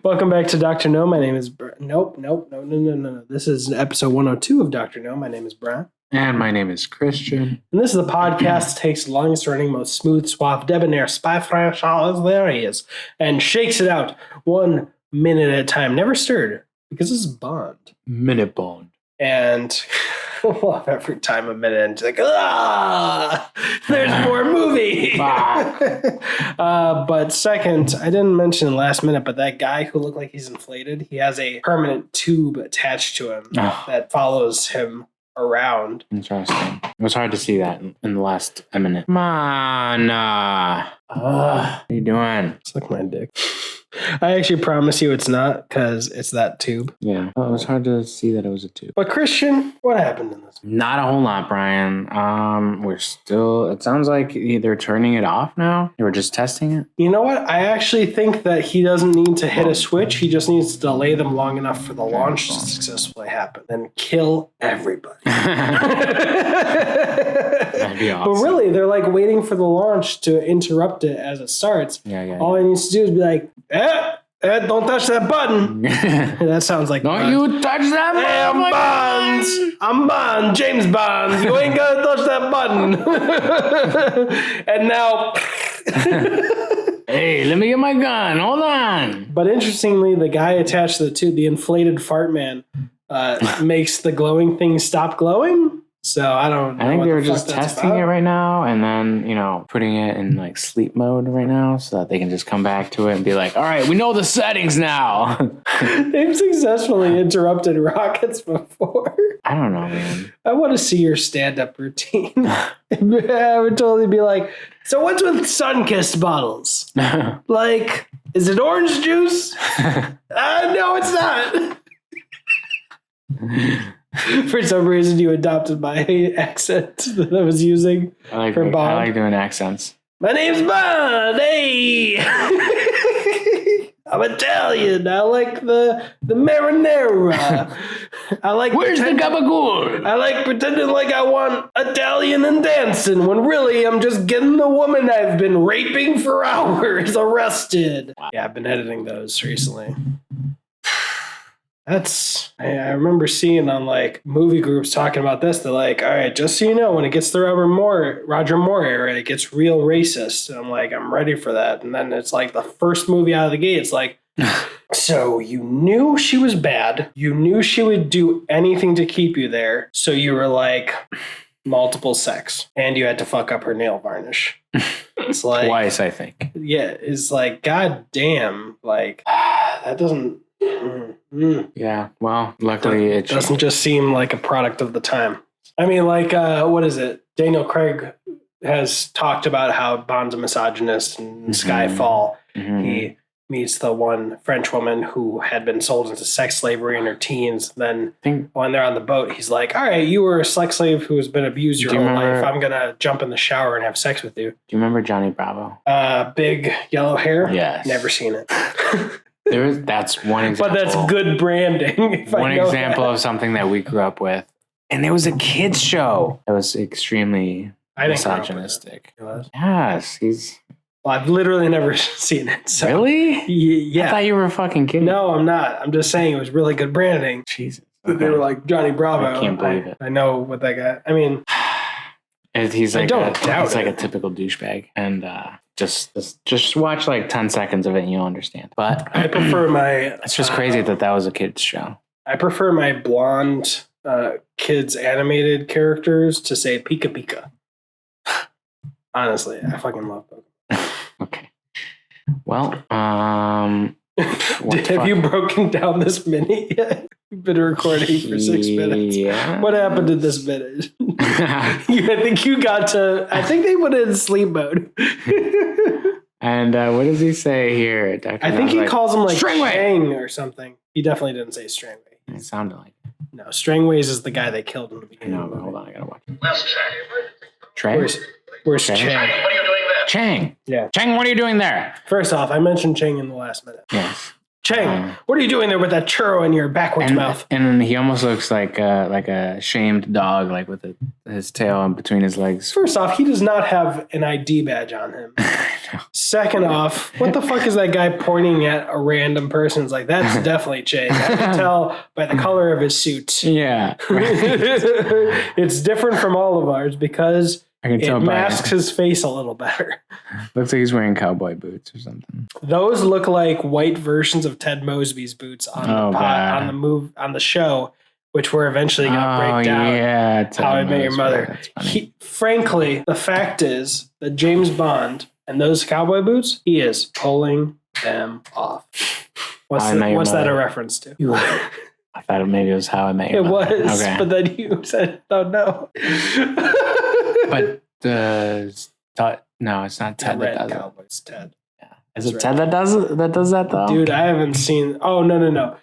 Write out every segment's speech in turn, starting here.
Welcome back to Dr. No. My name is No. This is episode 102 of Dr. No. My name is Brian. And my name is Christian. And this is the podcast that takes the longest running, most smooth, suave, debonair spy franchise there is and shakes it out 1 minute at a time, never stirred, because this is Bond. Minute Bond. And every time a minute, and it's like, there's more movie. But second, I didn't mention last minute, but that guy who looked like he's inflated, he has a permanent tube attached to him that follows him around. Interesting. It was hard to see that in the last minute. Come on. What are you doing? It's like my dick. I actually promise you it's not, because it's that tube. Yeah. It was hard to see that it was a tube. But Christian, what happened in this? Not a whole lot, Brian. We're still, it sounds like they're turning it off now. They were just testing it. You know what? I actually think that he doesn't need to hit a switch. He just needs to delay them long enough for the launch to successfully happen. Then kill everybody. That'd be awesome. But really, they're like waiting for the launch to interrupt it as it starts. Yeah. All he needs to do is be like, don't touch that button. That sounds like Don't Bond. you touch that button. Hey, I'm Bond. I'm Bond. James Bond. You ain't gonna touch that button. And now... Hey, let me get my gun. Hold on. But interestingly, the guy attached to the inflated fart man makes the glowing thing stop glowing. So I don't know. I think they were just testing it right now and then, putting it in like sleep mode right now so that they can just come back to it and be like, all right, we know the settings now. They've successfully interrupted rockets before. I don't know, man. I want to see your stand-up routine. I would totally be like, so what's with sun-kissed bottles? Like, is it orange juice? No, it's not. For some reason, you adopted my accent that I was using for Bond. I like doing accents. My name's Bond. Hey, I'm Italian. I like the marinara. I like. Where's the gabagool? I like pretending like I want Italian and dancing when really I'm just getting the woman I've been raping for hours arrested. Yeah, I've been editing those recently. I remember seeing on like movie groups talking about this. They're like, all right, just so you know, when it gets to the Roger Moore era, it gets real racist. And I'm like, I'm ready for that. And then it's like the first movie out of the gate. It's like, so you knew she was bad. You knew she would do anything to keep you there. So you were like multiple sex and you had to fuck up her nail varnish. It's like twice, I think. Yeah. It's like, God damn. Like that doesn't. Yeah, well, luckily it doesn't just seem like a product of the time. I mean, like, what is it? Daniel Craig has talked about how Bond's a misogynist in Skyfall. He meets the one French woman who had been sold into sex slavery in her teens. Then when they're on the boat, he's like, all right, you were a sex slave who has been abused your whole life. I'm going to jump in the shower and have sex with you. Do you remember Johnny Bravo? Big yellow hair? Yes. Never seen it. That's one example. But that's good branding. One example of something that we grew up with. And there was a kids show that was extremely misogynistic. Yes, Well, I've literally never seen it. So. Really? Yeah. I thought you were fucking kidding. No, I'm not. I'm just saying it was really good branding. Jesus. Okay. They were like Johnny Bravo. I can't believe it. I know what that guy. I mean, he's like a typical douchebag, and just watch like 10 seconds of it, and you'll understand. But I prefer my. It's just crazy that was a kids show. I prefer my blonde kids animated characters to say Pika Pika. Honestly, I fucking love them. Okay. Well, have you broken down this minute yet? We've been recording for 6 minutes. Yeah. What happened in this minute? I think they put it in sleep mode. And what does he say here? I think he calls him like Chang or something. He definitely didn't say Strangway. It sounded like it. No, Strangways is the guy they killed in the beginning. No, but hold on, I gotta watch it. Where's Chang? Trey? Where's Chang? Chang, what are you doing there? Chang. Yeah. Chang, what are you doing there? First off, I mentioned Chang in the last minute. Yes. Chang, what are you doing there with that churro in your backwards mouth? And he almost looks like a shamed dog, like with his tail in between his legs. First off, he does not have an ID badge on him. Second off, what the fuck is that guy pointing at a random person? It's like, that's definitely Chang. I can tell by the color of his suit. Yeah. It's different from all of ours because it masks his face a little better. Looks like he's wearing cowboy boots or something. Those look like white versions of Ted Mosby's boots on the show, which we're eventually going to break down. Yeah, How I Met Your Mother. Frankly, the fact is that James Bond and those cowboy boots, he is pulling them off. What's that a reference to? I thought maybe it was How I Met Your Mother. It was, okay. But then you said, oh no. But no, it's not Ted that does it. It's Ted. Yeah. Is it Ted that does that though? Dude, I haven't seen. Oh no.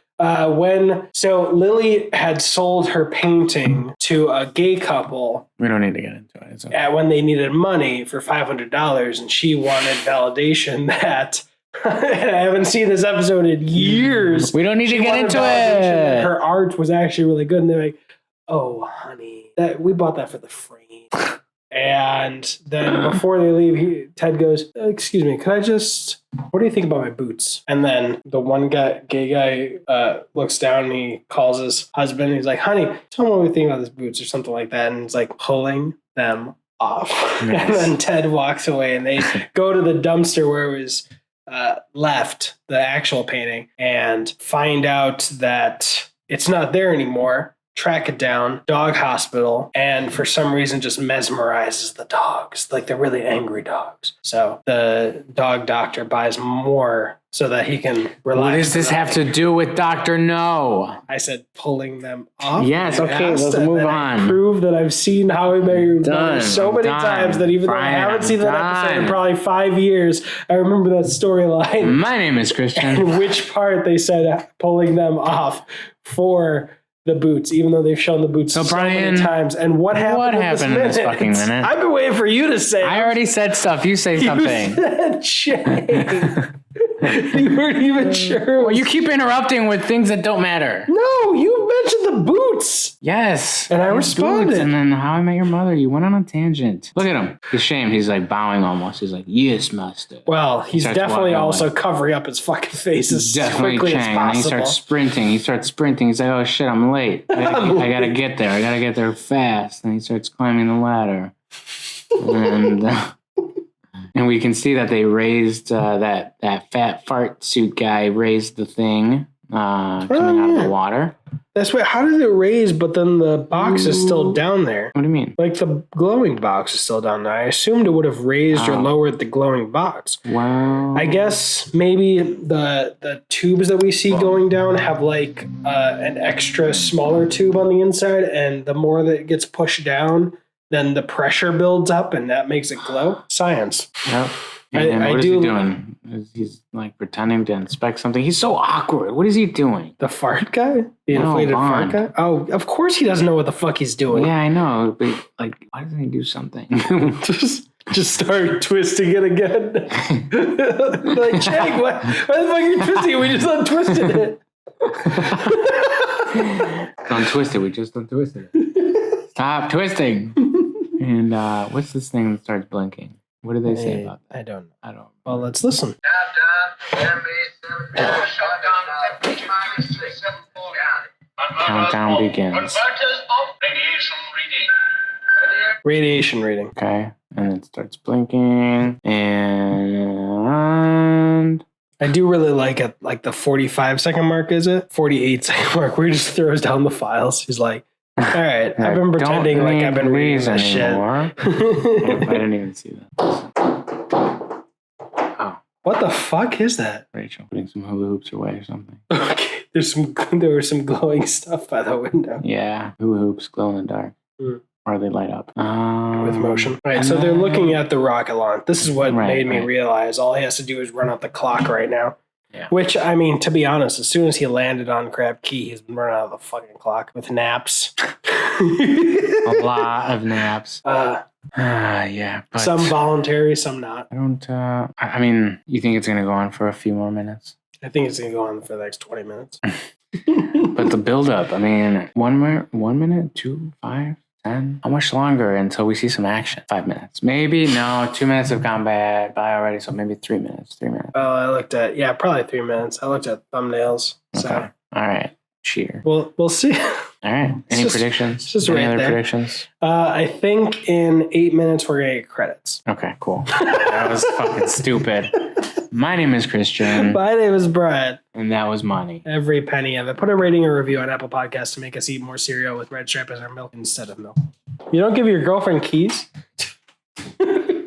So Lily had sold her painting to a gay couple. We don't need to get into it. Okay. When they needed money for $500, and she wanted validation that. And I haven't seen this episode in years. We don't need to get into it. Her art was actually really good, and they're like, "Oh, honey, we bought that for the frame." And then before they leave, Ted goes, "Excuse me, what do you think about my boots?" And then the one gay guy, looks down and he calls his husband. And he's like, "Honey, tell me what we think about these boots," or something like that. And he's like pulling them off. Nice. And then Ted walks away, and they go to the dumpster where it was left, the actual painting, and find out that it's not there anymore. Track it down, dog hospital, and for some reason just mesmerizes the dogs. Like they're really angry dogs. So the dog doctor buys more so that he can relax. What does this have to do with Dr. No? I said pulling them off. Yes, okay, let's move on. Prove that I've seen How I Met Your Mother so many times that even though I haven't seen that episode in probably 5 years, I remember that storyline. My name is Christian. And which part they said pulling them off for the boots, even though they've shown the boots so many times. And what happened in this fucking minute? I've been waiting for you to say it. I already said stuff. You say something. You said Chang. You weren't even sure. Well, you keep interrupting with things that don't matter. No, you mentioned the boots. Yes. And I responded. Boots, and then How I Met Your Mother. You went on a tangent. Look at him. He's ashamed. He's like bowing almost. He's like, yes, master. Well, he's definitely also covering up his fucking face as quickly as possible. And he starts sprinting. He's like, oh shit, I'm late. I gotta get there. I gotta get there fast. And he starts climbing the ladder. And we can see that they raised that fat fart suit guy raised the thing coming out of the water. That's right. How did it raise, but then the box is still down there? What do you mean? Like the glowing box is still down there. I assumed it would have raised or lowered the glowing box. Wow. I guess maybe the tubes that we see going down have like an extra smaller tube on the inside, and the more that it gets pushed down, then the pressure builds up, and that makes it glow. Science. Yep. And what is he doing? He's like pretending to inspect something. He's so awkward. What is he doing? The fart guy? The inflated fart guy? Oh, of course he doesn't know what the fuck he's doing. Yeah, I know. But like, why doesn't he do something? Just start twisting it again. Like, Chang, why the fuck are you twisting it? We just untwisted it. Untwisted. We just untwisted it. Stop twisting. And what's this thing that starts blinking? What do they say about that? I don't know. Well, let's listen. Countdown begins. Radiation reading. Okay. And it starts blinking. And I do really like it. Like the 45-second mark, is it? 48-second mark, where he just throws down the files. He's like, all right, I've been pretending like I've been reading this shit. I didn't even see that. Oh. What the fuck is that? Rachel putting some hula hoops away or something. Okay, there was some glowing stuff by the window. Yeah, hula hoops glow in the dark. Or they light up. With motion. Right, so they're looking at the rocket launch. This is what made me realize all he has to do is run out the clock right now. Yeah. Which, I mean, to be honest, as soon as he landed on Crab Key, he's been running out of the fucking clock with naps. A lot of naps. Yeah. But some voluntary, some not. I don't, I mean, you think it's going to go on for a few more minutes? I think it's going to go on for the next 20 minutes. But the build up, I mean, 1 minute, 2, 5, 10. How much longer until we see some action? 5 minutes. Maybe, no, 2 minutes have gone by already, so maybe 3 minutes. 3 minutes. Oh, I looked at, probably 3 minutes. I looked at thumbnails. So. Okay. All right. Cheer. We'll see. All right. Any predictions? Just Any right other there. predictions? I think in 8 minutes we're going to get credits. Okay, cool. That was fucking stupid. My name is Christian. My name is Brett. And that was money. Every penny of it. Put a rating or review on Apple Podcasts to make us eat more cereal with Red Stripe as our milk instead of milk. You don't give your girlfriend keys?